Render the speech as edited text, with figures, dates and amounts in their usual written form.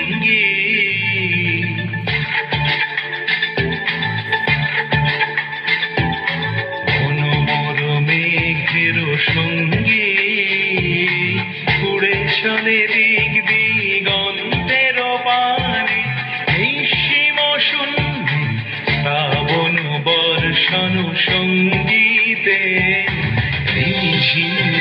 সঙ্গী। ঘন মেঘের সঙ্গী উড়ে চলে দিক দিগন্তের পানে, এই সীম শূন্য শ্রাবণ বর্ষণ সঙ্গীতে ঝিম